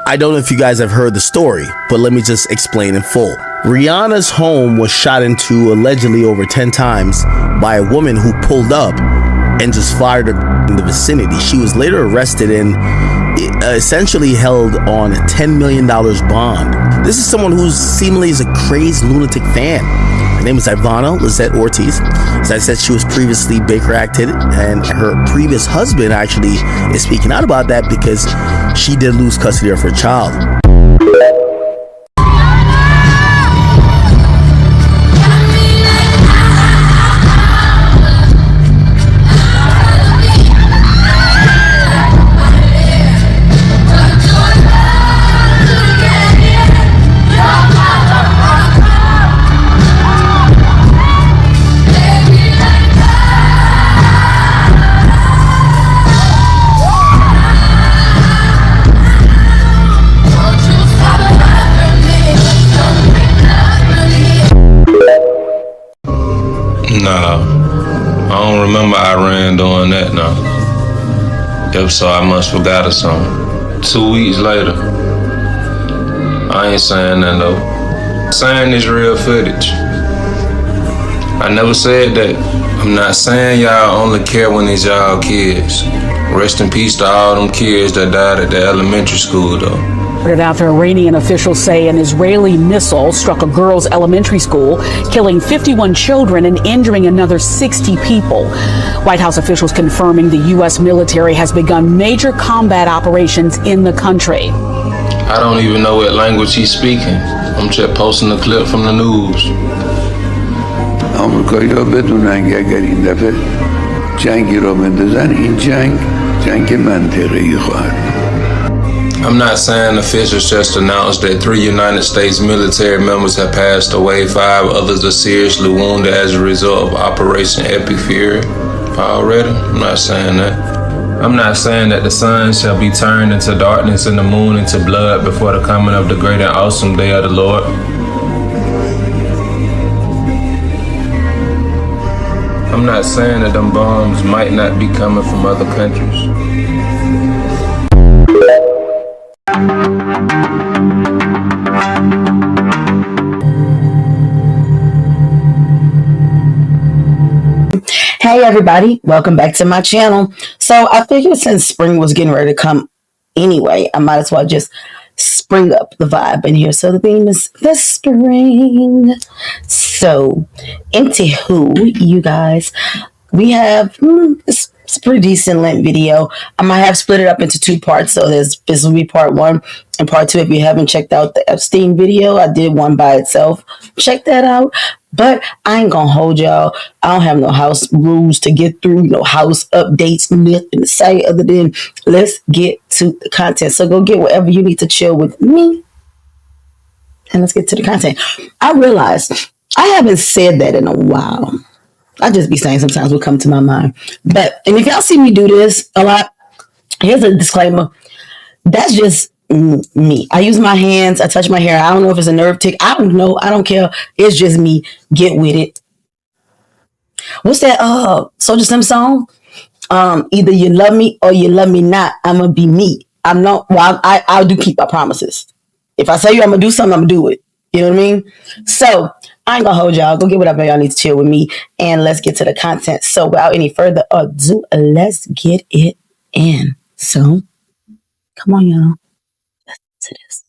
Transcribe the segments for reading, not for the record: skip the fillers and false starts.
I don't know if you guys have heard the story, but let me just explain in full. Rihanna's home was shot into allegedly over 10 times by a woman who pulled up and just fired her in the vicinity. She was later arrested and essentially held on a $10 million bond. This is someone who seemingly is a crazed lunatic fan. Her name is Ivana Lizette Ortiz. As I said, she was previously Baker acted, and her previous husband actually is speaking out about that because she did lose custody of her child. Nah, I don't remember Iran doing that now. If so, I must forgot or something. 2 weeks later, I ain't saying that though. Saying this real footage. I never said that. I'm not saying y'all only care when it's y'all kids. Rest in peace to all them kids that died at the elementary school though. After Iranian officials say an Israeli missile struck a girls' elementary school, killing 51 children and injuring another 60 people. White House officials confirming the U.S. military has begun major combat operations in the country. I don't even know what language he's speaking. I'm just posting a clip from the news. آمریکایی‌ها بدونن که اگر این دفعه جنگی را بندازن این جنگ منطقه‌ای خواهد. I'm not saying officials just announced that 3 United States military members have passed away, 5 others are seriously wounded as a result of Operation Epic Fury already. I'm not saying that. I'm not saying that the sun shall be turned into darkness and the moon into blood before the coming of the great and awesome day of the Lord. I'm not saying that them bombs might not be coming from other countries. Hey everybody, welcome back to my channel. So I figured since spring was getting ready to come anyway, I might as well just spring up the vibe in here. So the theme is the spring. So anywho, you guys, we have it's a pretty decent Lent video. I might have split it up into 2 parts. So this will be part 1 and part 2. If you haven't checked out the Epstein video, I did one by itself. Check that out. But I ain't gonna hold y'all. I don't have no house rules to get through, no house updates, nothing to say other than let's get to the content. So go get whatever you need to chill with me. And let's get to the content. I realized I haven't said that in a while. I just be saying sometimes what come to my mind. And if y'all see me do this a lot, here's a disclaimer. That's just me. I use my hands. I touch my hair. I don't know if it's a nerve tick. I don't know. I don't care. It's just me. Get with it. What's that? Soulja Slim song? Either you love me or you love me not. I'ma be me. I'm not. Well, I'll do keep my promises. If I say I'm gonna do something, I'm gonna do it. You know what I mean? So I ain't gonna hold y'all. Go get whatever y'all need to chill with me, and let's get to the content. So without any further ado, let's get it in. So come on, y'all. To this.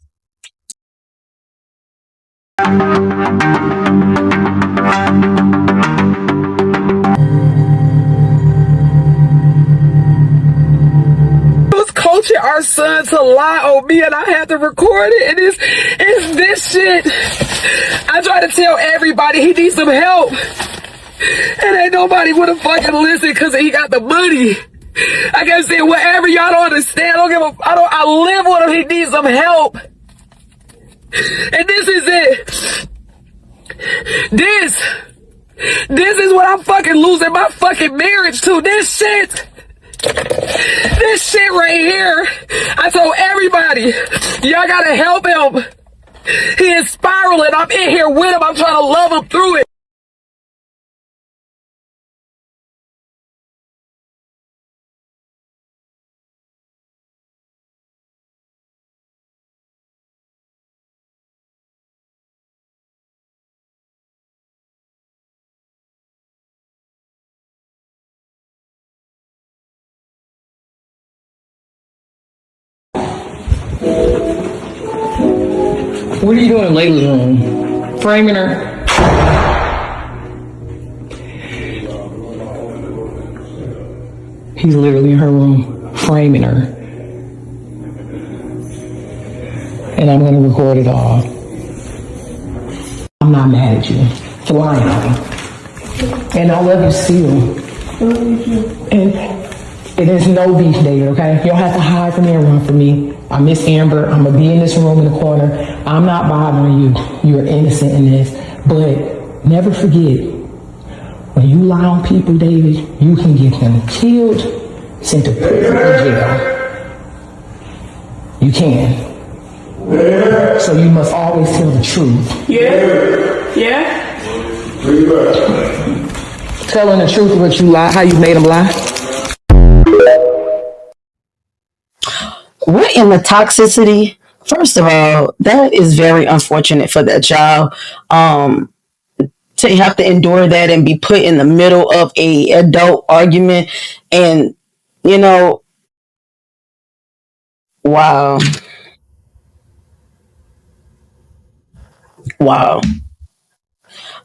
Was coaching our son to lie on me, and I had to record it. And it's this shit. I try to tell everybody he needs some help, and ain't nobody would have fucking listened because he got the money. I kept saying whatever, y'all don't understand. I live with him. He needs some help. And this is it. This is what I'm fucking losing my fucking marriage to. This shit right here. I told everybody, y'all gotta help him. He is spiraling. I'm in here with him. I'm trying to love him through it. What are you doing in Layla's room? Framing her? He's literally in her room, framing her. And I'm gonna record it all. I'm not mad at you for lying on me. And I love you still. And there's no beef, David, okay? You don't have to hide from me and run from me. I miss Amber. I'm gonna be in this room in the corner. I'm not bothering you. You're innocent in this. But never forget, when you lie on people, David, you can get them killed, sent to prison or jail. You can. So you must always tell the truth. Yeah. Telling the truth of what you lie, how you made them lie. What in the toxicity? First of all, that is very unfortunate for that child. To have to endure that and be put in the middle of a adult argument, and wow.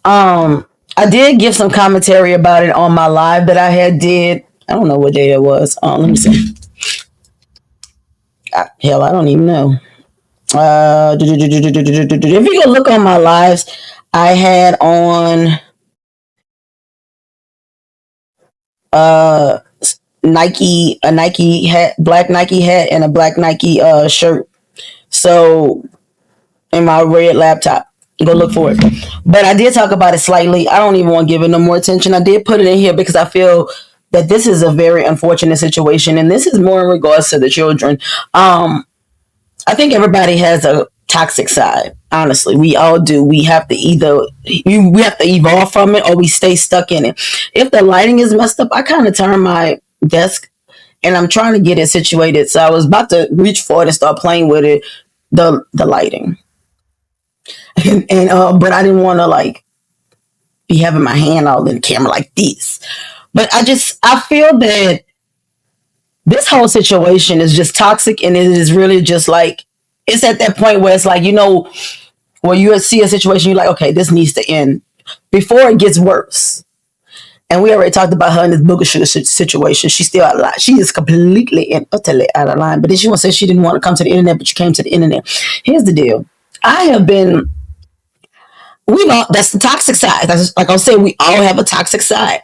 I did give some commentary about it on my live that I did. I don't know what day it was. Let me see. Hell, I don't even know. If you go look on my lives, I had on a Nike hat, black Nike hat, and a black Nike shirt. So in my red laptop. Go look for it. But I did talk about it slightly. I don't even want to give it no more attention. I did put it in here because I feel that this is a very unfortunate situation, and this is more in regards to the children. I think everybody has a toxic side. Honestly, we all do. We have to we have to evolve from it, or we stay stuck in it. If the lighting is messed up, I kind of turn my desk, and I'm trying to get it situated. So I was about to reach for it and start playing with it, the lighting. But I didn't want to be having my hand all in the camera like this. But I feel that this whole situation is just toxic, and it is really just it's at that point where it's where you see a situation, you're like, okay, this needs to end before it gets worse. And we already talked about her in this Booger Sugar situation. She's still out of line. She is completely and utterly out of line. But then she wants to say she didn't want to come to the internet, but you came to the internet. Here's the deal. That's the toxic side. That's like I was saying, we all have a toxic side.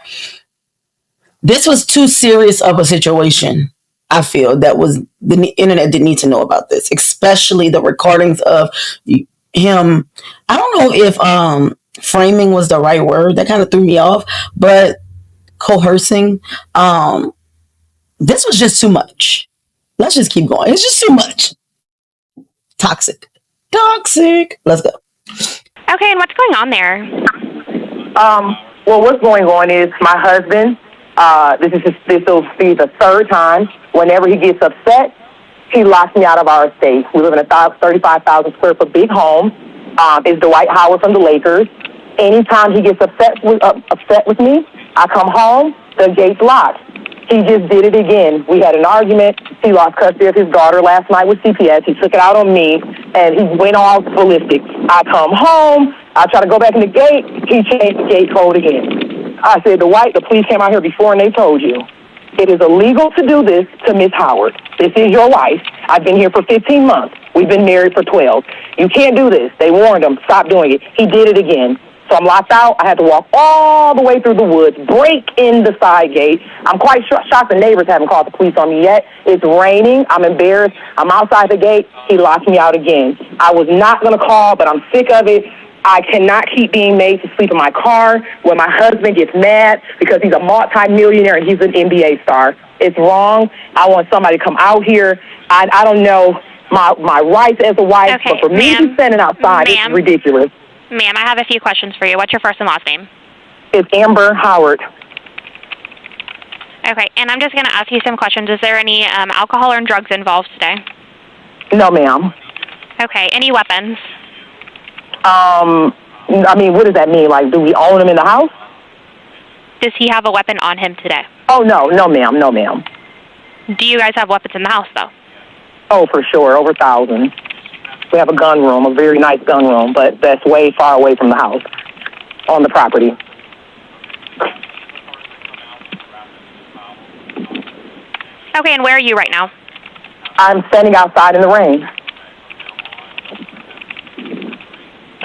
This was too serious of a situation. I feel the internet didn't need to know about this, especially the recordings of him. I don't know if framing was the right word. That kind of threw me off, but coercing. This was just too much. Let's just keep going. It's just too much. Toxic. Let's go. Okay, and what's going on there? Well, what's going on is my husband, this will be the third time. Whenever he gets upset, he locks me out of our estate. We live in a 35,000 square foot big home. It's Dwight Howard from the Lakers. Anytime he gets upset with me, I come home, the gate's locked. He just did it again. We had an argument. He lost custody of his daughter last night with CPS. He took it out on me, and he went all ballistic. I come home. I try to go back in the gate. He changed the gate code again. I said, Dwight, the police came out here before, and they told you. It is illegal to do this to Miss Howard. This is your wife. I've been here for 15 months. We've been married for 12. You can't do this. They warned him. Stop doing it. He did it again. So I'm locked out. I had to walk all the way through the woods, break in the side gate. I'm quite shocked the neighbors haven't called the police on me yet. It's raining. I'm embarrassed. I'm outside the gate. He locked me out again. I was not going to call, but I'm sick of it. I cannot keep being made to sleep in my car when my husband gets mad because he's a multi-millionaire and he's an NBA star. It's wrong. I want somebody to come out here. I don't know my rights as a wife, okay, but for me to be standing outside, it's ridiculous. Ma'am, I have a few questions for you. What's your first and last name? It's Amber Howard. Okay, and I'm just going to ask you some questions. Is there any alcohol or drugs involved today? No, ma'am. Okay, any weapons? I mean, what does that mean? Like, do we own them in the house? Does he have a weapon on him today? Oh, no, ma'am, no, ma'am. Do you guys have weapons in the house, though? Oh, for sure, over 1,000. actually have a gun room, a very nice gun room, but that's way far away from the house, on the property. Okay, and where are you right now? I'm standing outside in the rain.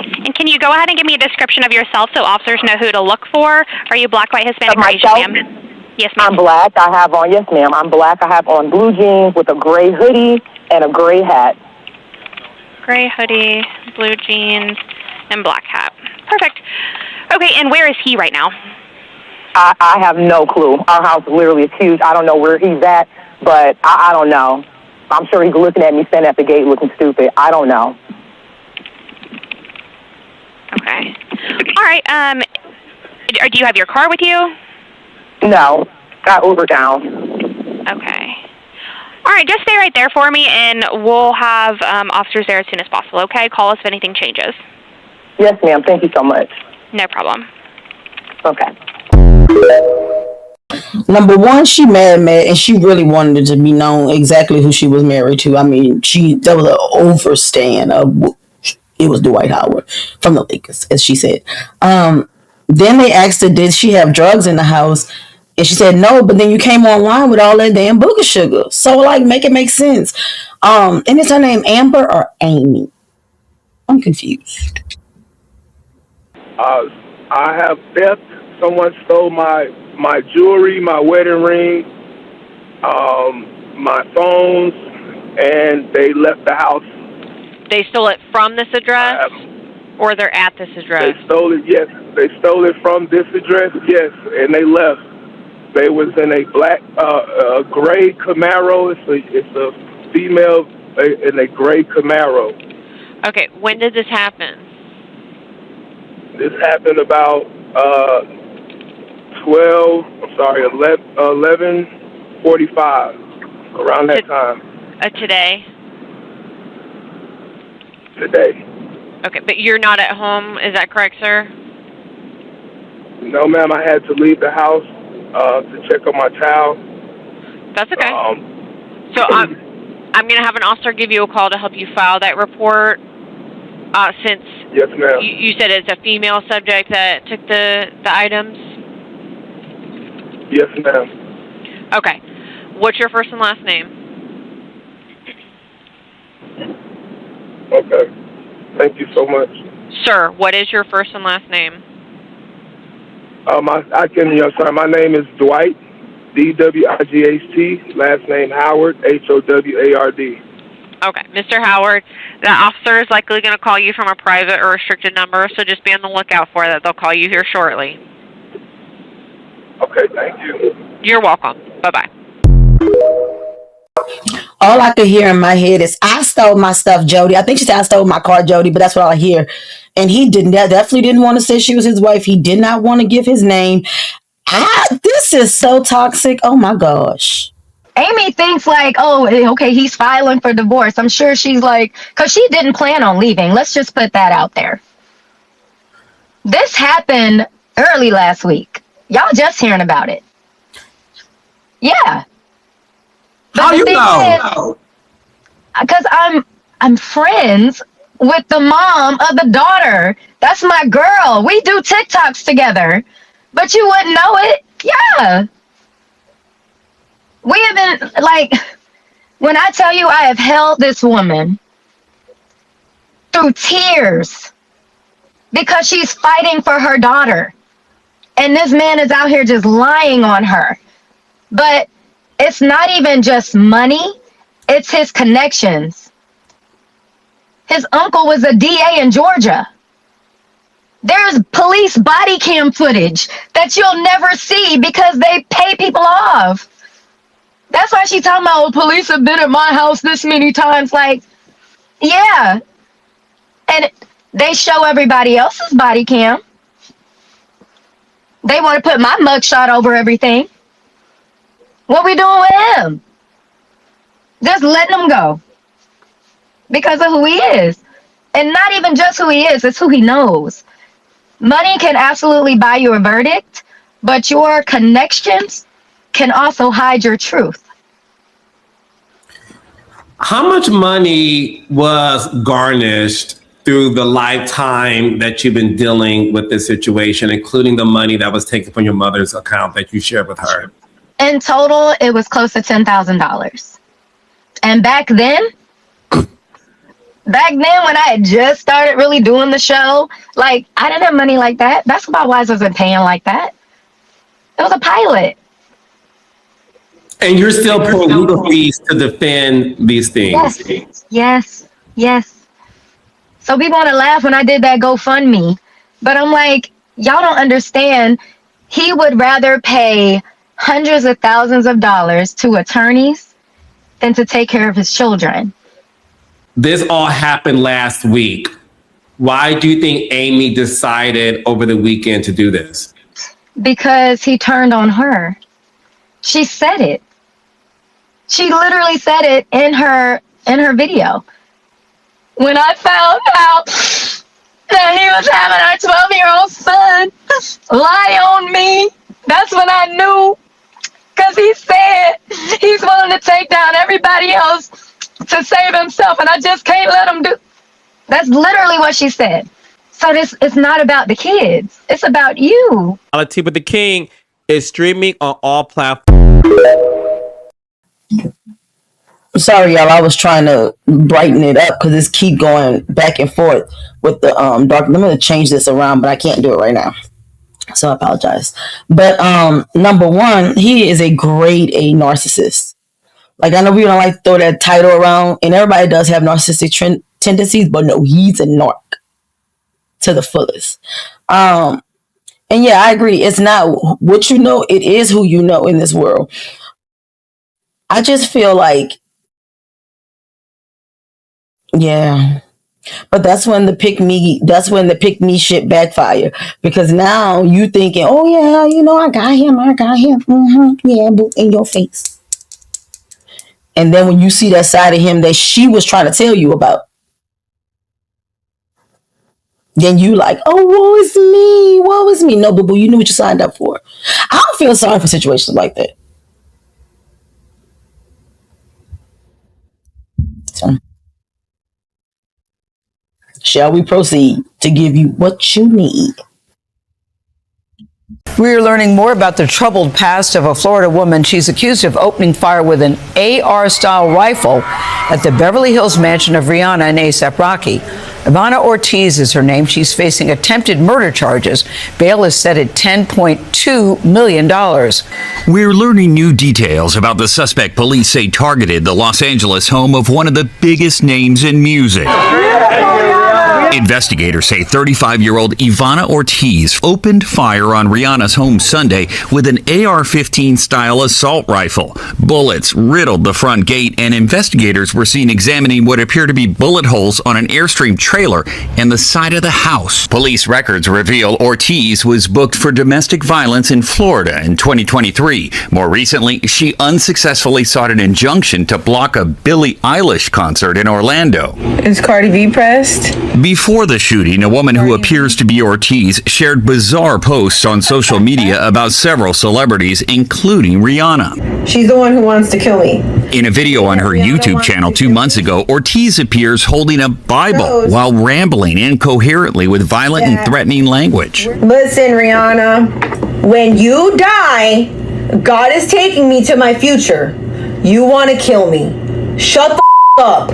And can you go ahead and give me a description of yourself so officers know who to look for? Are you black, white, Hispanic, Of or Asian, myself? ma'am? Yes, ma'am. I'm black. I have on, yes, ma'am. I'm black. I have on blue jeans with a gray hoodie and a gray hat. Gray hoodie, blue jeans, and black hat. Perfect. Okay, and where is he right now? I have no clue. Our house literally is huge. I don't know where he's at, but I don't know. I'm sure he's looking at me standing at the gate looking stupid. I don't know. Okay. All right. Do you have your car with you? No. Got Uber down. Okay. All right, just stay right there for me, and we'll have officers there as soon as possible, okay? Call us if anything changes. Yes, ma'am. Thank you so much. No problem. Okay. Number one, she mad, and she really wanted it to be known exactly who she was married to. I mean, that was an overstand of it was Dwight Howard from the Lakers, as she said. Then they asked her, did she have drugs in the house? And she said no, but then you came online with all that damn booger sugar. So, like, make it make sense. And is her name Amber or Amy? I'm confused. I have theft. Someone stole my jewelry, my wedding ring, my phones, and they left the house. They stole it from this address, or they're at this address? They stole it, yes. They stole it from this address, yes, and they left. They was in a black, gray Camaro. It's a female in a gray Camaro. Okay, when did this happen? This happened about 11:45, around that time. Today? Today. Okay, but you're not at home, is that correct, sir? No, ma'am, I had to leave the house to check on my child. That's okay. So I'm going to have an officer give you a call to help you file that report. Since yes, ma'am. You said it's a female subject that took the items? Yes, ma'am. Okay. What's your first and last name? Okay. Thank you so much. Sir, what is your first and last name? My name is Dwight, D-W-I-G-H-T, last name Howard, H-O-W-A-R-D. Okay, Mr. Howard, the officer is likely going to call you from a private or restricted number, so just be on the lookout for that. They'll call you here shortly. Okay, thank you. You're welcome. Bye-bye. All I could hear in my head is, I stole my stuff, Jody. I think she said, I stole my car, Jody, but that's what I hear. And he definitely didn't want to say she was his wife. He did not want to give his name. This is so toxic. Oh, my gosh. Amy thinks like, oh, okay, he's filing for divorce. I'm sure she's like, because she didn't plan on leaving. Let's just put that out there. This happened early last week. Y'all just hearing about it. Yeah. But how you know? Because I'm friends with the mom of the daughter. That's my girl. We do TikToks together. But you wouldn't know it? Yeah. We have been, like, when I tell you I have held this woman through tears because she's fighting for her daughter. And this man is out here just lying on her. But it's not even just money. It's his connections. His uncle was a DA in Georgia. There's police body cam footage that you'll never see because they pay people off. That's why she's talking about, oh, police have been at my house this many times. Like, yeah. And they show everybody else's body cam. They want to put my mugshot over everything. What we doing with him? Just letting him go. Because of who he is. And not even just who he is, it's who he knows. Money can absolutely buy you a verdict, but your connections can also hide your truth. How much money was garnished through the lifetime that you've been dealing with this situation, including the money that was taken from your mother's account that you shared with her? In total, it was close to $10,000. And back then when I had just started really doing the show, like, I didn't have money like that. Basketball Wives wasn't paying like that. It was a pilot. And you're still paying legal fees to defend these things. Yes. So people want to laugh when I did that GoFundMe, but I'm like, y'all don't understand. He would rather pay hundreds of thousands of dollars to attorneys than to take care of his children. This all happened last week. Why do you think Amy decided over the weekend to do this? Because he turned on her. She said it. She literally said it in her video. When I found out that he was having our 12-year-old son lie on me, that's when I knew. Because he said he's willing to take down everybody else to save himself, and I just can't let him do. That's literally what she said. So it's not about the kids. It's about you. Reality with the King is streaming on all platforms. Sorry, y'all. I was trying to brighten it up because it's keep going back and forth with the dark. I'm going to change this around, but I can't do it right now. So I apologize. But number one, he is a grade A narcissist. Like, I know we don't like to throw that title around, and everybody does have narcissistic tendencies, but no, he's a narc to the fullest. And yeah, I agree. It's not what you know, it is who you know in this world. I just feel like, yeah. But that's when the pick me shit backfire, because now you thinking, oh yeah, you know, I got him. Yeah, boo, in your face. And then when you see that side of him that she was trying to tell you about, then you like, oh, woe is me. No, boo, you knew what you signed up for. I don't feel sorry for situations like that. So, shall we proceed to give you what you need? We're learning more about the troubled past of a Florida woman. She's accused of opening fire with an AR-style rifle at the Beverly Hills mansion of Rihanna and A$AP Rocky. Ivana Ortiz is her name. She's facing attempted murder charges. Bail is set at $10.2 million. We're learning new details about the suspect police say targeted the Los Angeles home of one of the biggest names in music. Investigators say 35-year-old Ivana Ortiz opened fire on Rihanna's home Sunday with an AR-15 style assault rifle. Bullets riddled the front gate, and investigators were seen examining what appear to be bullet holes on an Airstream trailer and the side of the house. Police records reveal Ortiz was booked for domestic violence in Florida in 2023. More recently, she unsuccessfully sought an injunction to block a Billie Eilish concert in Orlando. Is Cardi B pressed? Before the shooting, a woman who appears to be Ortiz shared bizarre posts on social media about several celebrities, including Rihanna. She's the one who wants to kill me. In a video on her YouTube channel 2 months ago, Ortiz appears holding a Bible while rambling incoherently with violent and threatening language. Listen, Rihanna, when you die, God is taking me to my future. You want to kill me. Shut the up.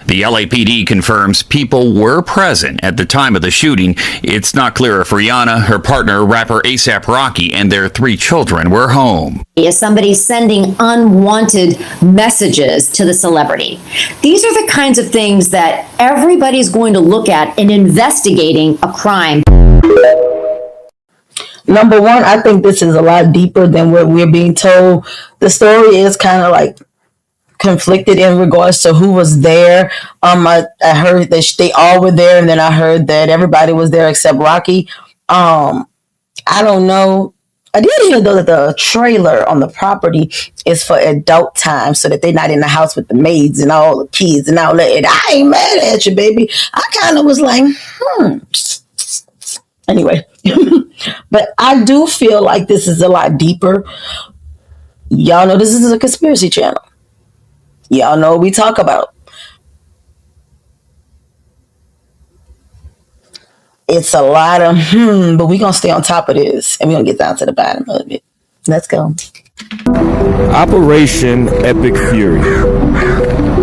The LAPD confirms people were present at the time of the shooting. It's not clear if Rihanna, her partner, rapper A$AP Rocky, and their 3 children were home. Is somebody sending unwanted messages to the celebrity? These are the kinds of things that everybody's going to look at in investigating a crime. Number one, I think this is a lot deeper than what we're being told. The story is kind of like conflicted in regards to who was there. I heard that they all were there, and then I heard that everybody was there except Rocky. I don't know. I did hear though that the trailer on the property is for adult time, so that they're not in the house with the maids and all the kids and all that. And I ain't mad at you, baby. I kind of was like, Anyway, but I do feel like this is a lot deeper. Y'all know this is a conspiracy channel. Y'all know what we talk about. It's a lot of but we're gonna stay on top of this and we're gonna get down to the bottom of it. Let's go. Operation Epic Fury.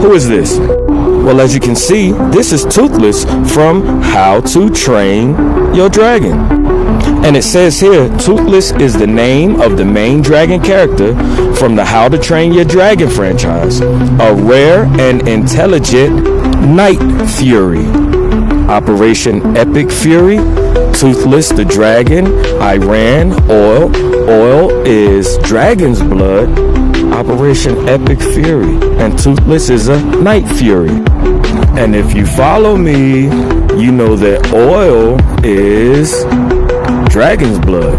Who is this? Well, as you can see, this is Toothless from How to Train Your Dragon. And it says here, Toothless is the name of the main dragon character from the How to Train Your Dragon franchise, a rare and intelligent night fury. Operation Epic Fury, Toothless the dragon, Iran, oil. Oil is dragon's blood. Operation Epic Fury, and Toothless is a night fury. And if you follow me, you know that oil is dragon's blood.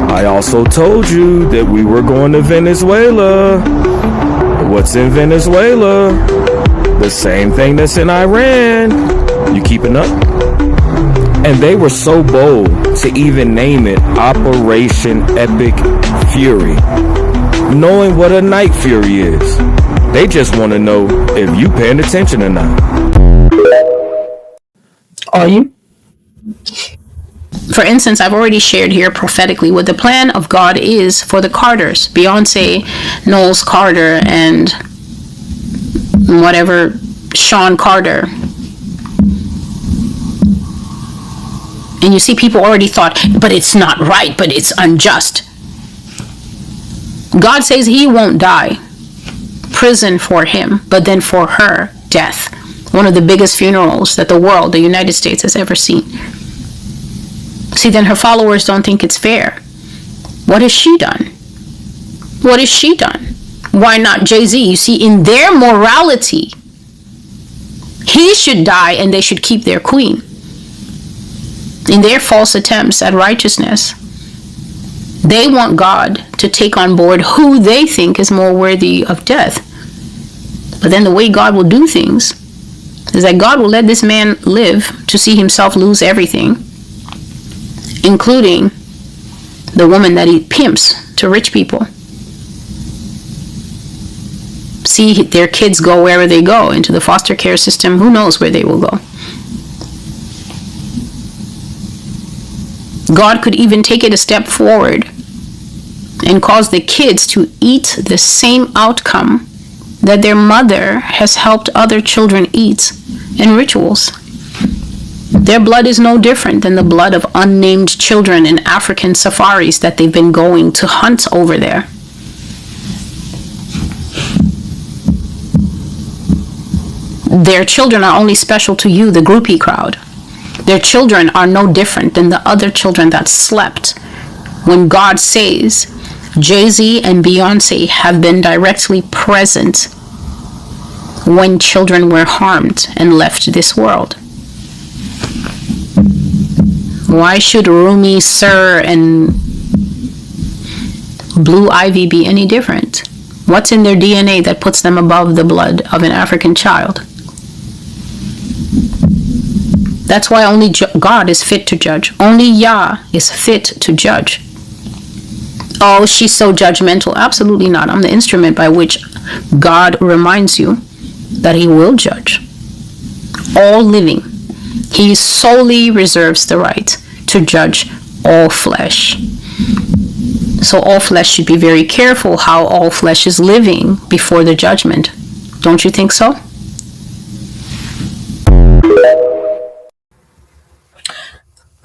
I also told you that we were going to Venezuela. What's in Venezuela? The same thing that's in Iran. You keeping up? And they were so bold to even name it Operation Epic Fury, knowing what a night fury is. They just want to know if you paying attention or not. Are you? For instance, I've already shared here prophetically what the plan of God is for the Carters, Beyonce, Knowles Carter, and whatever, Sean Carter. And you see, people already thought, but it's not right, but it's unjust. God says he won't die. Prison for him, but then for her, death. One of the biggest funerals that the world, the United States, has ever seen. See, then her followers don't think it's fair. What has she done? What has she done? Why not Jay-Z? You see, in their morality, he should die and they should keep their queen. In their false attempts at righteousness, they want God to take on board who they think is more worthy of death. But then the way God will do things is that God will let this man live to see himself lose everything, including the woman that he pimps to rich people. See their kids go wherever they go, into the foster care system. Who knows where they will go? God could even take it a step forward and cause the kids to eat the same outcome that their mother has helped other children eat in rituals. Their blood is no different than the blood of unnamed children in African safaris that they've been going to hunt over there. Their children are only special to you, the groupie crowd. Their children are no different than the other children that slept. When God says Jay-Z and Beyonce have been directly present when children were harmed and left this world. Why should Rumi, Sir, and Blue Ivy be any different? What's in their DNA that puts them above the blood of an African child? That's why only God is fit to judge. Only Yah is fit to judge. Oh, she's so judgmental. Absolutely not. I'm the instrument by which God reminds you that he will judge all living. He solely reserves the right to judge all flesh. So all flesh should be very careful how all flesh is living before the judgment. Don't you think so?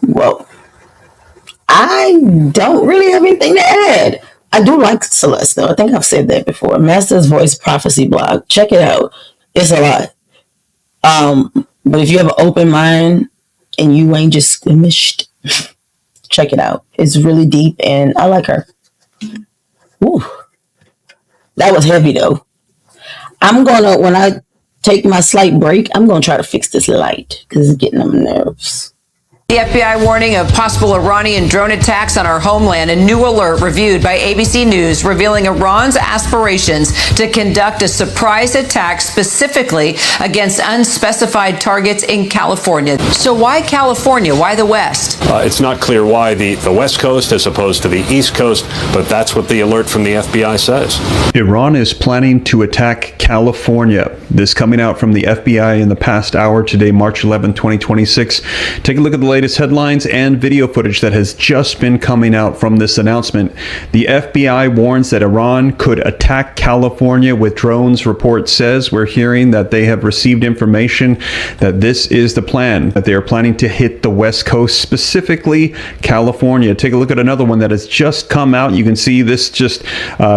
Well, I don't really have anything to add. I do like Celeste, though. I think I've said that before. Master's Voice Prophecy blog. Check it out. It's a lot. But if you have an open mind and you ain't just squeamished, check it out. It's really deep, and I like her. Ooh, that was heavy, though. I'm gonna, when I take my slight break, I'm gonna try to fix this light because it's getting on my nerves. The FBI warning of possible Iranian drone attacks on our homeland. A new alert reviewed by ABC News revealing Iran's aspirations to conduct a surprise attack specifically against unspecified targets in California. So why California? Why the West? It's not clear why the West Coast as opposed to the East Coast, but that's what the alert from the FBI says. Iran is planning to attack California. This coming out from the FBI in the past hour today, March 11, 2026. Take a look at the latest headlines and video footage that has just been coming out from this announcement. The FBI warns that Iran could attack California with drones. Report says we're hearing that they have received information that this is the plan, that they are planning to hit the West Coast, specifically California. Take a look at another one that has just come out. You can see this just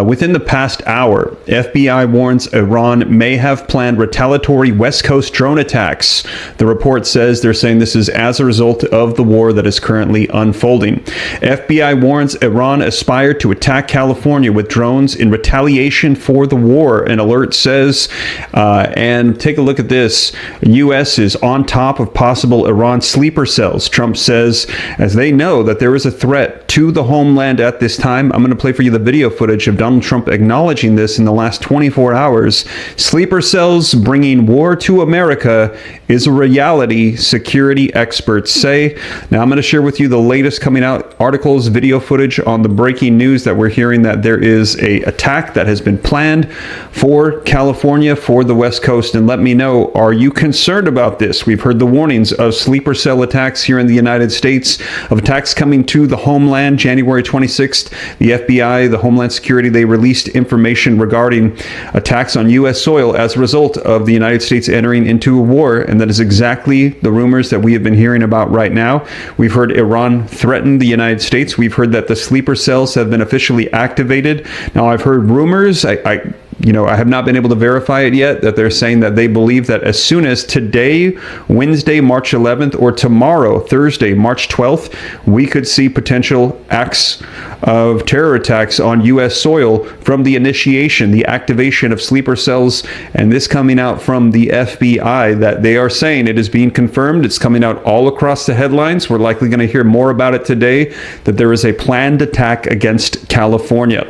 within the past hour. FBI warns Iran may have planned retaliatory West Coast drone attacks. The report says they're saying this is as a result of the war that is currently unfolding. FBI warns Iran aspired to attack California with drones in retaliation for the war. An alert says, and take a look at this, U.S. is on top of possible Iran sleeper cells. Trump says, as they know that there is a threat to the homeland at this time. I'm going to play for you the video footage of Donald Trump acknowledging this in the last 24 hours. Sleeper cells bringing war to America is a reality, security experts say. Now I'm going to share with you the latest coming out articles, video footage on the breaking news that we're hearing that there is a attack that has been planned for California, for the West Coast. And let me know, are you concerned about this? We've heard the warnings of sleeper cell attacks here in the United States, of attacks coming to the homeland. January 26th, the FBI, the Homeland Security, they released information regarding attacks on U.S. soil as a result of the United States entering into a war. And that is exactly the rumors that we have been hearing about right now. We've heard Iran threaten the United States. We've heard that the sleeper cells have been officially activated. Now, I've heard rumors, I have not been able to verify it yet, that they're saying that they believe that as soon as today, Wednesday, March 11th, or tomorrow, Thursday, March 12th, we could see potential acts of terror attacks on U.S. soil from the initiation, the activation of sleeper cells. And this coming out from the FBI, that they are saying it is being confirmed. It's coming out all across the headlines. We're likely going to hear more about it today, that there is a planned attack against California.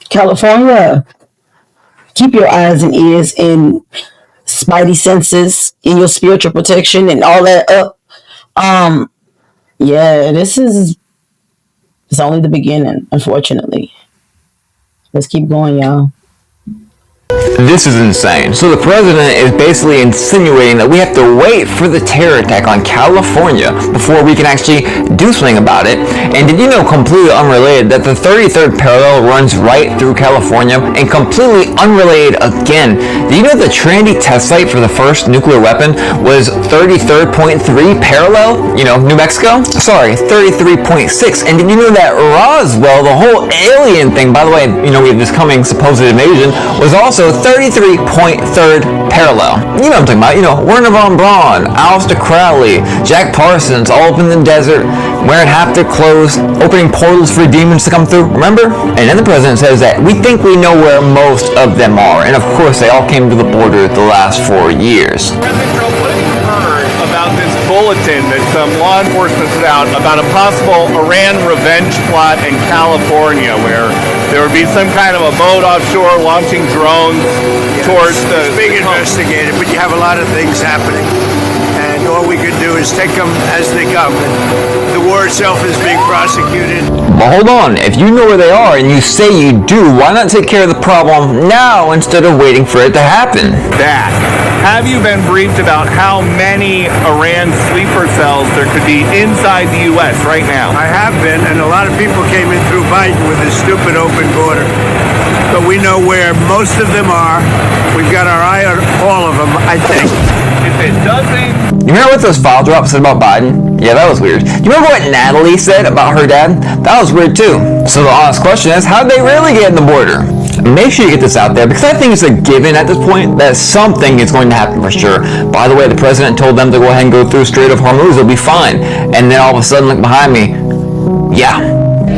California, keep your eyes and ears and spidey senses in your spiritual protection and all that up. Yeah, it's only the beginning, unfortunately. Let's keep going, y'all. This is insane. So the president is basically insinuating that we have to wait for the terror attack on California before we can actually do something about it. And did you know, completely unrelated, that the 33rd parallel runs right through California? And completely unrelated again, did you know the Trinity test site for the first nuclear weapon was 33rd.3 parallel? You know, New Mexico? Sorry, 33.6. And did you know that Roswell, the whole alien thing, by the way, you know, we have this coming supposed invasion, was also 33.3rd parallel. You know what I'm talking about. You know, Werner von Braun, Aleister Crowley, Jack Parsons, all up in the desert, wearing half their clothes, opening portals for demons to come through. Remember? And then the president says that we think we know where most of them are. And of course, they all came to the border the last 4 years. About this bulletin that some law enforcement put out about a possible Iran revenge plot in California, where there would be some kind of a boat offshore launching drones towards the... It's being investigated, but you have a lot of things happening. And all we can do is take them as they come. The war itself is being prosecuted. But hold on, if you know where they are and you say you do, why not take care of the problem now instead of waiting for it to happen? That. Have you been briefed about how many Iran sleeper cells there could be inside the U.S. right now? I have been, and a lot of people came in through Biden with this stupid open border. But we know where most of them are. We've got our eye on all of them, I think. If it doesn't... You remember what those file drops said about Biden? Yeah, that was weird. You remember what Natalie said about her dad? That was weird too. So the honest question is, how did they really get in the border? Make sure you get this out there, because I think it's a given at this point that something is going to happen for sure. By the way, the president told them to go ahead and go through Strait of Hormuz, it'll be fine. And then all of a sudden, look behind me. Yeah.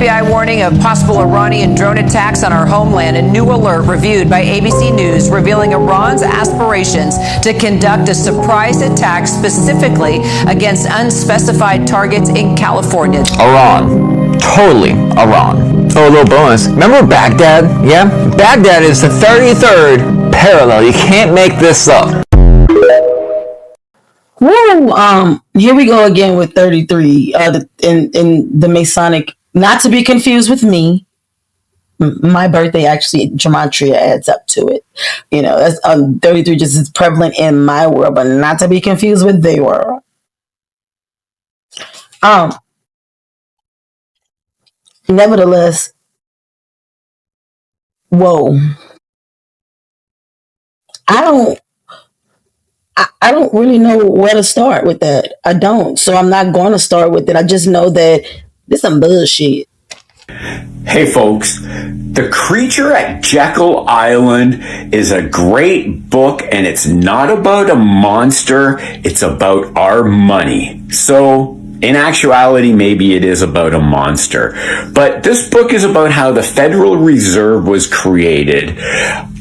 FBI warning of possible Iranian drone attacks on our homeland. A new alert reviewed by ABC News revealing Iran's aspirations to conduct a surprise attack specifically against unspecified targets in California. Iran. Totally Iran. Oh, a little bonus. Remember Baghdad? Yeah? Baghdad is the 33rd parallel. You can't make this up. Woo! Here we go again with 33. In the Masonic, not to be confused with me. My birthday actually, gematria adds up to it. You know, that's 33 just is prevalent in my world, but not to be confused with their world. Nevertheless, whoa. I don't really know where to start with that. I don't. So I'm not going to start with it. I just know that this some bullshit. Hey folks, The Creature at Jekyll Island is a great book, and it's not about a monster, it's about our money. So in actuality, maybe it is about a monster. But this book is about how the Federal Reserve was created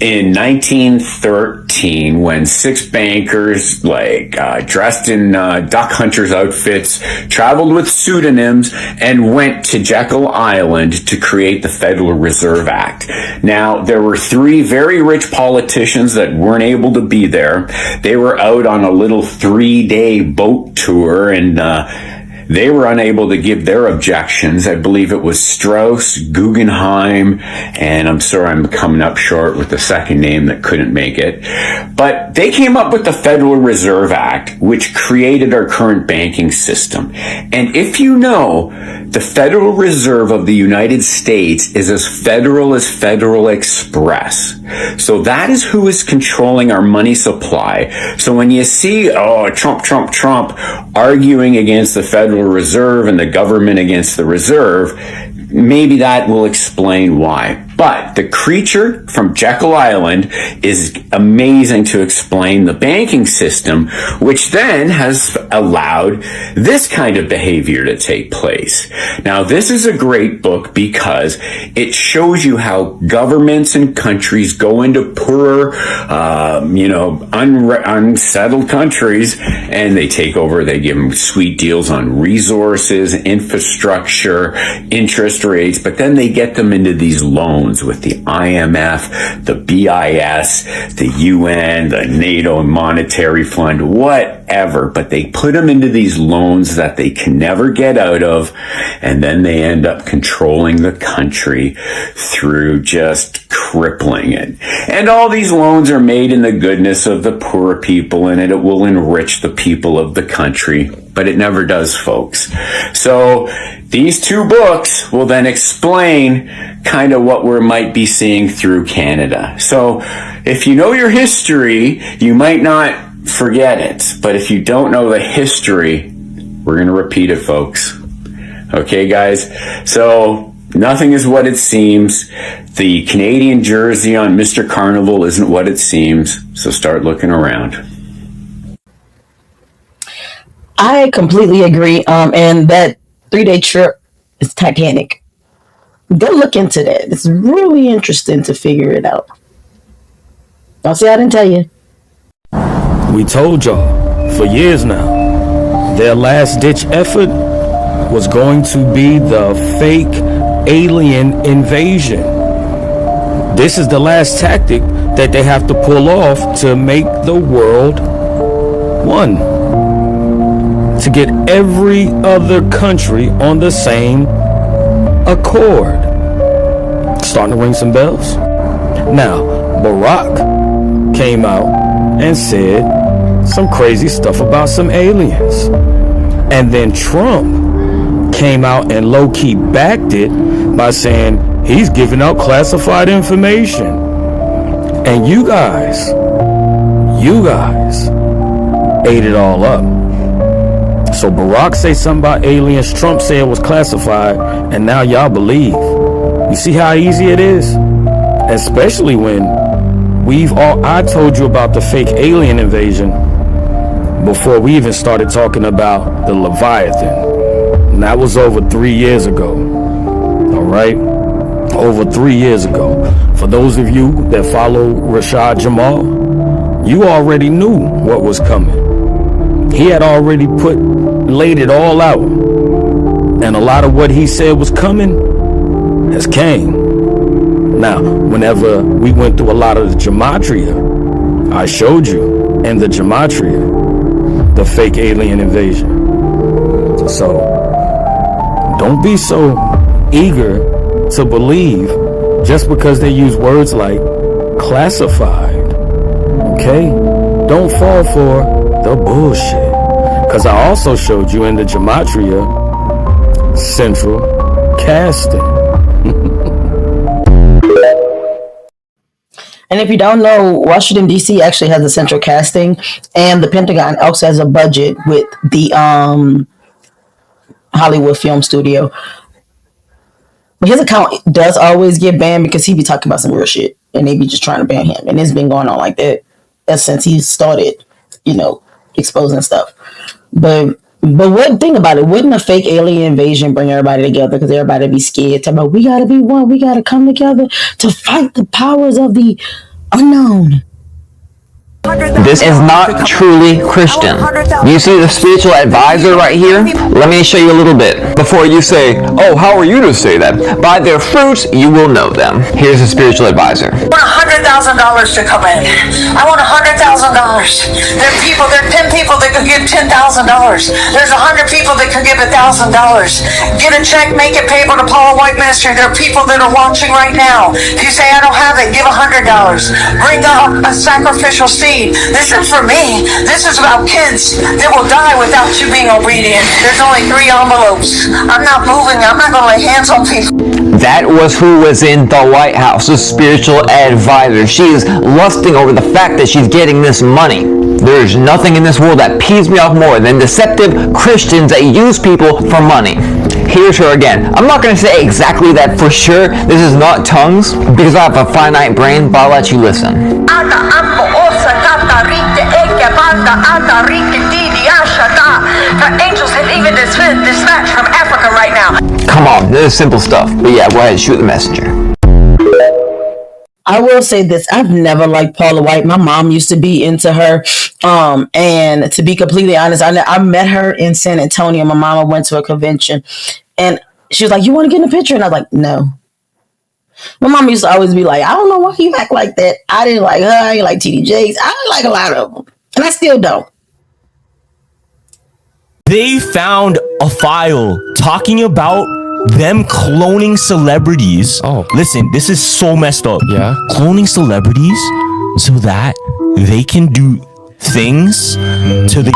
in 1913 when 6 bankers, dressed in duck hunters' outfits, traveled with pseudonyms and went to Jekyll Island to create the Federal Reserve Act. Now, there were 3 very rich politicians that weren't able to be there. They were out on a little 3-day boat tour, and they were unable to give their objections. I believe it was Strauss, Guggenheim, and I'm sorry I'm coming up short with the second name that couldn't make it. But they came up with the Federal Reserve Act, which created our current banking system. And if you know, the Federal Reserve of the United States is as federal as Federal Express. So that is who is controlling our money supply. So when you see, Trump arguing against the Federal Reserve and the government against the Reserve, maybe that will explain why. But The Creature from Jekyll Island is amazing to explain the banking system, which then has allowed this kind of behavior to take place. Now, this is a great book because it shows you how governments and countries go into poorer, unsettled countries, and they take over. They give them sweet deals on resources, infrastructure, interest rates, but then they get them into these loans with the IMF, the BIS, the UN, the NATO Monetary Fund, whatever, but they put them into these loans that they can never get out of, and then they end up controlling the country through just crippling it. And all these loans are made in the goodness of the poor people, and it will enrich the people of the country, but it never does, folks. So these 2 books will then explain kind of what we might be seeing through Canada. So if you know your history, you might not forget it. But if you don't know the history, we're going to repeat it, folks. Okay, guys? So nothing is what it seems. The Canadian jersey on Mr. Carnival isn't what it seems. So start looking around. I completely agree. And that 3-day trip is Titanic. Go look into that. It's really interesting to figure it out. I'll see, I didn't tell you. We told y'all for years now, their last ditch effort was going to be the fake alien invasion. This is the last tactic that they have to pull off to make the world one. To get every other country on the same accord. Starting to ring some bells? Now, Barack came out and said some crazy stuff about some aliens. And then Trump came out and low-key backed it by saying he's giving out classified information. And you guys ate it all up. So Barack say something about aliens, Trump said it was classified, and now y'all believe. You see how easy it is? Especially when I told you about the fake alien invasion before we even started talking about the Leviathan. And that was over 3 years ago. right? Over 3 years ago. For those of you that follow Rashad Jamal, you already knew what was coming. He had already laid it all out. And a lot of what he said was coming has came. Now, whenever we went through a lot of the gematria, I showed you in the gematria the fake alien invasion. So, don't be so eager to believe just because they use words like classified. Okay? Don't fall for the bullshit. Because I also showed you in the gematria central casting. And if you don't know, Washington, D.C. actually has a central casting, and the Pentagon also has a budget with the Hollywood Film Studio. But his account does always get banned because he be talking about some real shit, and they be just trying to ban him. And it's been going on like that since he started, exposing stuff. But what thing about it? Wouldn't a fake alien invasion bring everybody together? Because everybody be scared. Talking about, we gotta be one. We gotta come together to fight the powers of the unknown. This is not truly Christian. You see the spiritual advisor right here? Let me show you a little bit. Before you say, oh, how are you to say that? By their fruits, you will know them. Here's the spiritual advisor. I want $100,000 to come in. I want $100,000. There are 10 people that could give $10,000. There's 100 people that could give $1,000. Get a check, make it payable to Paula White Ministry. There are people that are watching right now. If you say, I don't have it, give $100. Bring a sacrificial seed. This is for me. This is about kids that will die without you being obedient. There's only 3 envelopes. I'm not moving. I'm not going to lay hands on people. That was who was in the White House, the spiritual advisor. She is lusting over the fact that she's getting this money. There's nothing in this world that pees me off more than deceptive Christians that use people for money. Here's her again. I'm not going to say exactly that for sure. This is not tongues because I have a finite brain, but I'll let you listen. The angels have even dispatched from Africa right now. Come on, this is simple stuff. But yeah, go ahead, shoot the messenger. I will say this. I've never liked Paula White. My mom used to be into her. And to be completely honest, I met her in San Antonio. My mama went to a convention and she was like, you want to get in a picture? And I was like, no. My mom used to always be like, I don't know why you act like that. I didn't like her. I didn't like TD Jakes. I didn't like a lot of them. And I still don't. They found a file talking about them cloning celebrities. Oh, listen, this is so messed up. Yeah. Cloning celebrities so that they can do things to the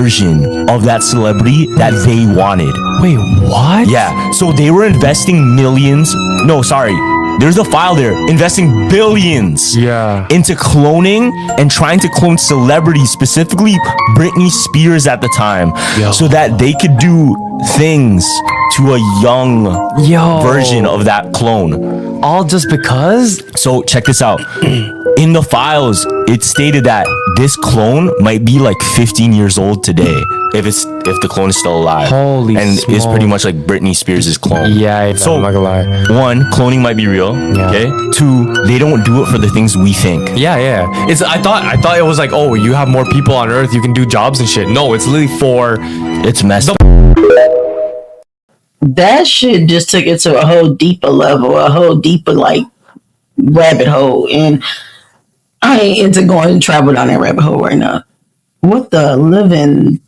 version of that celebrity that they wanted. Wait, what? Yeah. So they were investing millions. No, sorry. There's a file there investing billions into cloning and trying to clone celebrities, specifically Britney Spears at the time, so that they could do things to a young version of that clone. All just because? So check this out. In the files, it stated that this clone might be like 15 years old today if the clone is still alive. Holy and smokes. It's pretty much like Britney Spears' clone. Yeah, so I'm not gonna lie. 1, cloning might be real. Yeah. Okay. 2, they don't do it for the things we think. Yeah. I thought it was like, oh, you have more people on Earth, you can do jobs and shit. No, it's literally it's messed up. That shit just took it to a whole deeper level, a whole deeper rabbit hole, and I ain't into going and travel down that rabbit hole right now. What the living?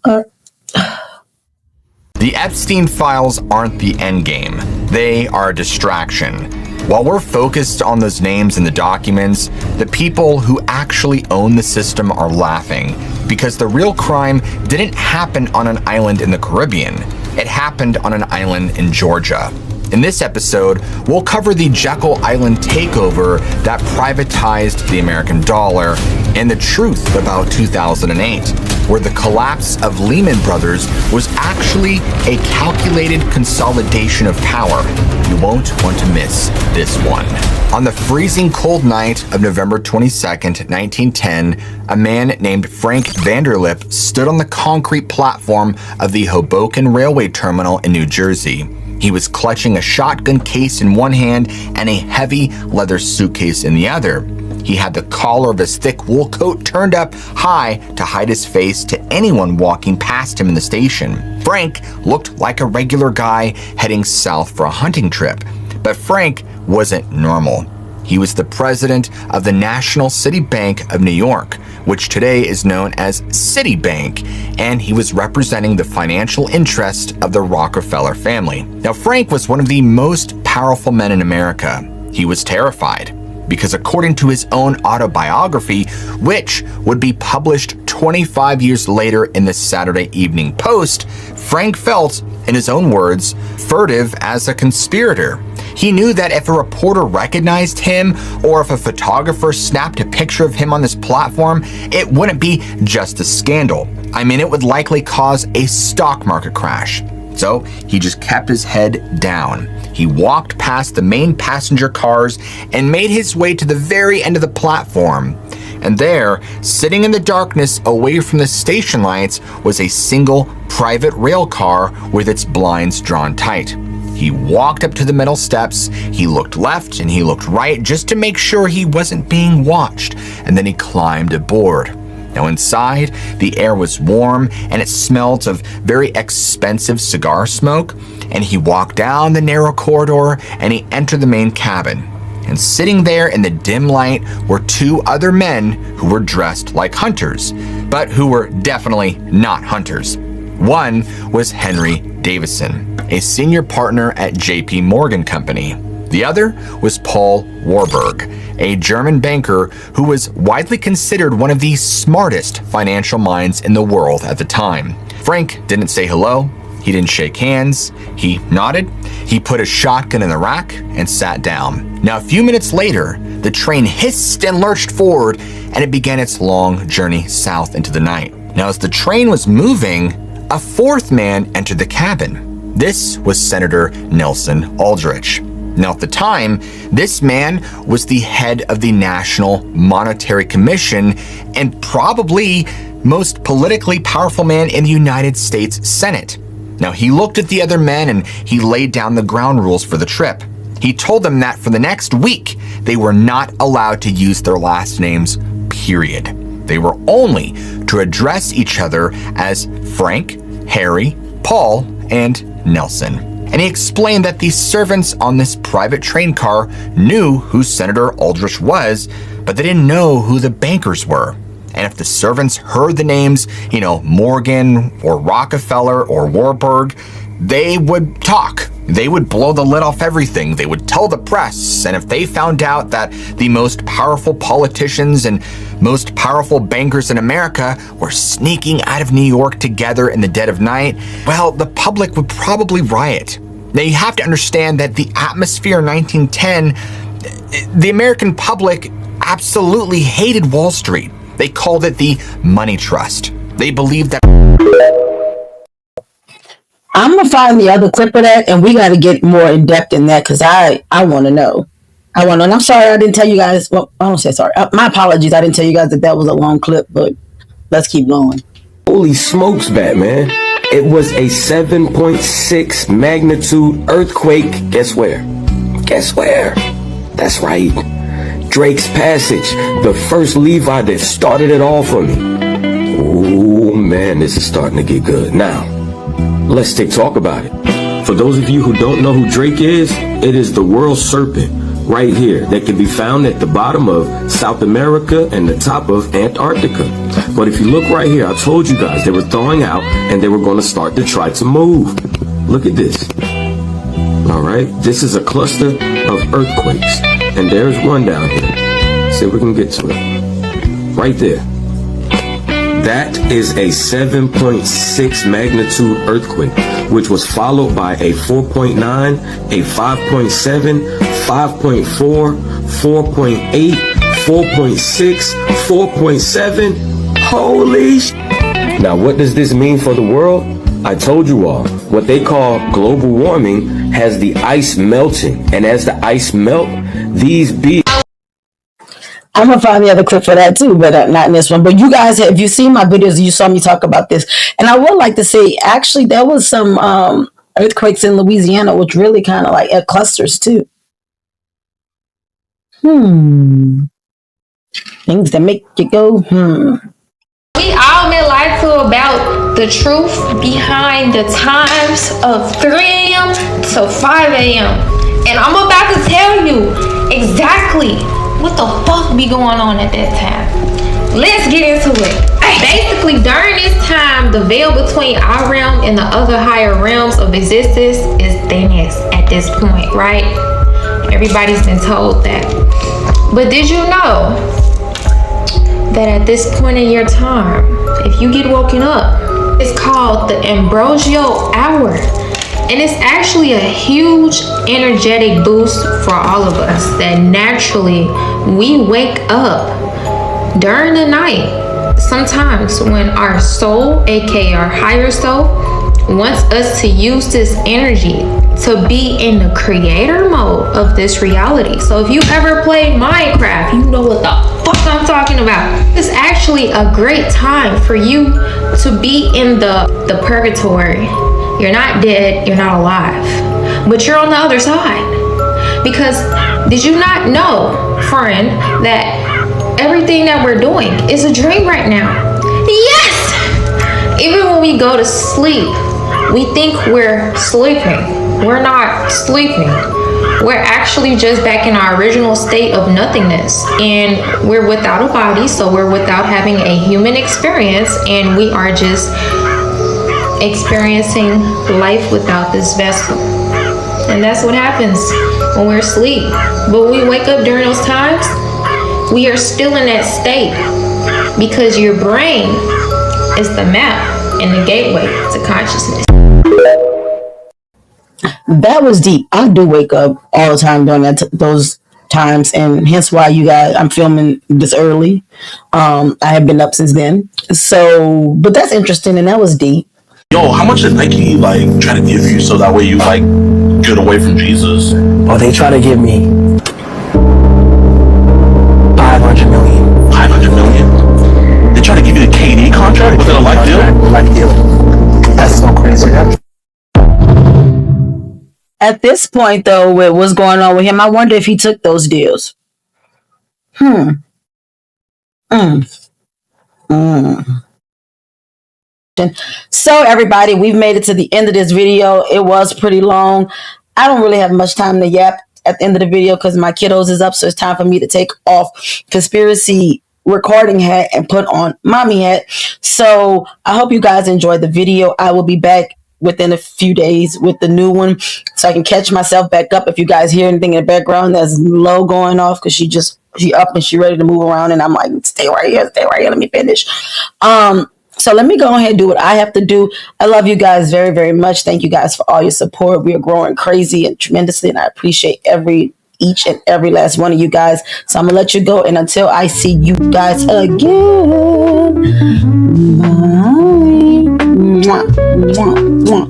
The Epstein files aren't the end game. They are a distraction. While we're focused on those names in the documents, the people who actually own the system are laughing because the real crime didn't happen on an island in the Caribbean. It happened on an island in Georgia. In this episode, we'll cover the Jekyll Island takeover that privatized the American dollar and the truth about 2008, where the collapse of Lehman Brothers was actually a calculated consolidation of power. You won't want to miss this one. On the freezing cold night of November 22nd, 1910, a man named Frank Vanderlip stood on the concrete platform of the Hoboken Railway Terminal in New Jersey. He was clutching a shotgun case in one hand and a heavy leather suitcase in the other. He had the collar of his thick wool coat turned up high to hide his face to anyone walking past him in the station. Frank looked like a regular guy heading south for a hunting trip, but Frank wasn't normal. He was the president of the National City Bank of New York, which today is known as Citibank, and he was representing the financial interest of the Rockefeller family. Now, Frank was one of the most powerful men in America. He was terrified because, according to his own autobiography, which would be published 25 years later in the Saturday Evening Post, Frank felt, in his own words, furtive as a conspirator. He knew that if a reporter recognized him or if a photographer snapped a picture of him on this platform, it wouldn't be just a scandal. I mean, it would likely cause a stock market crash. So he just kept his head down. He walked past the main passenger cars and made his way to the very end of the platform. And there, sitting in the darkness away from the station lights, was a single private rail car with its blinds drawn tight. He walked up to the metal steps, he looked left and he looked right just to make sure he wasn't being watched, and then he climbed aboard. Now inside, the air was warm and it smelled of very expensive cigar smoke, and he walked down the narrow corridor and he entered the main cabin. And sitting there in the dim light were two other men who were dressed like hunters, but who were definitely not hunters. One was Henry Davison, a senior partner at JP Morgan Company. The other was Paul Warburg, a German banker who was widely considered one of the smartest financial minds in the world at the time. Frank didn't say hello. He didn't shake hands. He nodded. He put a shotgun in the rack and sat down. Now, a few minutes later, the train hissed and lurched forward, and it began its long journey south into the night. Now, as the train was moving, a fourth man entered the cabin. This was Senator Nelson Aldrich. Now, at the time, this man was the head of the National Monetary Commission and probably most politically powerful man in the United States Senate. Now, he looked at the other men and he laid down the ground rules for the trip. He told them that for the next week, they were not allowed to use their last names, period. They were only to address each other as Frank, Harry, Paul, and Nelson. And he explained that the servants on this private train car knew who Senator Aldrich was, but they didn't know who the bankers were. And if the servants heard the names, Morgan or Rockefeller or Warburg, they would talk. They would blow the lid off everything. They would tell the press. And if they found out that the most powerful politicians and most powerful bankers in America were sneaking out of New York together in the dead of night, well, the public would probably riot. Now, you have to understand that the atmosphere in 1910, the American public absolutely hated Wall Street. They called it the money trust. They believed that. I'm gonna find the other clip of that, and we got to get more in depth in that because I want to know. I want to. And I'm sorry I didn't tell you guys. Well, I don't say sorry. My apologies. I didn't tell you guys that was a long clip, but let's keep going. Holy smokes, Batman! It was a 7.6 magnitude earthquake. Guess where? Guess where? That's right. Drake's Passage, the first Levi that started it all for me. Oh man, this is starting to get good. Now, let's talk about it. For those of you who don't know who Drake is, it is the world serpent right here that can be found at the bottom of South America and the top of Antarctica. But if you look right here, I told you guys they were thawing out and they were going to start to try to move. Look at this. All right, this is a cluster of earthquakes. And there's one down here. See if we can get to it. Right there. That is a 7.6 magnitude earthquake, which was followed by a 4.9, a 5.7, 5.4, 4.8, 4.6, 4.7. Holy sh! Now, what does this mean for the world? I told you all, what they call global warming has the ice melting. And as the ice melt, these beings... I'm going to find the other clip for that too, but not in this one. But you guys, if you seen my videos, you saw me talk about this. And I would like to say, actually, there was some earthquakes in Louisiana, which really kind of like at clusters too. Things that make you go, We all been lied to about the truth behind the times of 3 a.m. to 5 a.m. And I'm about to tell you exactly what the fuck be going on at that time. Let's get into it. Basically, during this time, the veil between our realm and the other higher realms of existence is thinnest at this point, right? Everybody's been told that. But did you know that at this point in your time, if you get woken up, it's called the ambrosial hour, and it's actually a huge energetic boost for all of us, that naturally we wake up during the night sometimes when our soul, aka our higher self, wants us to use this energy to be in the creator mode of this reality. So if you ever played Minecraft, you know what the fuck I'm talking about. It's actually a great time for you to be in the purgatory. You're not dead, you're not alive, but you're on the other side. Because did you not know, friend, that everything that we're doing is a dream right now? Yes! Even when we go to sleep, we think we're sleeping. We're not sleeping. We're actually just back in our original state of nothingness, and we're without a body, so we're without having a human experience, and we are just experiencing life without this vessel. And that's what happens when we're asleep. But when we wake up during those times, we are still in that state, because your brain is the map and the gateway to consciousness. That was deep. I do wake up all the time during those times, and hence why you guys, I'm filming this early. I have been up since then. So, but that's interesting, and that was deep. Yo, how much did Nike like try to give you so that way you like get away from Jesus? Oh, they try to give me 500 million. 500 million? They try to give you the KD contract within a life deal? Life deal. That's so crazy. At this point, though, with what's going on with him, I wonder if he took those deals. So, everybody, we've made it to the end of this video. It was pretty long. I don't really have much time to yap at the end of the video because my kiddos is up, so it's time for me to take off conspiracy recording hat and put on mommy hat. So, I hope you guys enjoyed the video. I will be back within a few days with the new one, so I can catch myself back up. If you guys hear anything in the background, that's Lo going off because she up and she ready to move around, and I'm like, stay right here, let me finish. So let me go ahead and do what I have to do. I love you guys very, very much. Thank you guys for all your support. We are growing crazy and tremendously, and I appreciate each and every last one of you guys. So I'm gonna let you go, and until I see you guys again, bye. Mwah, mwah, mwah.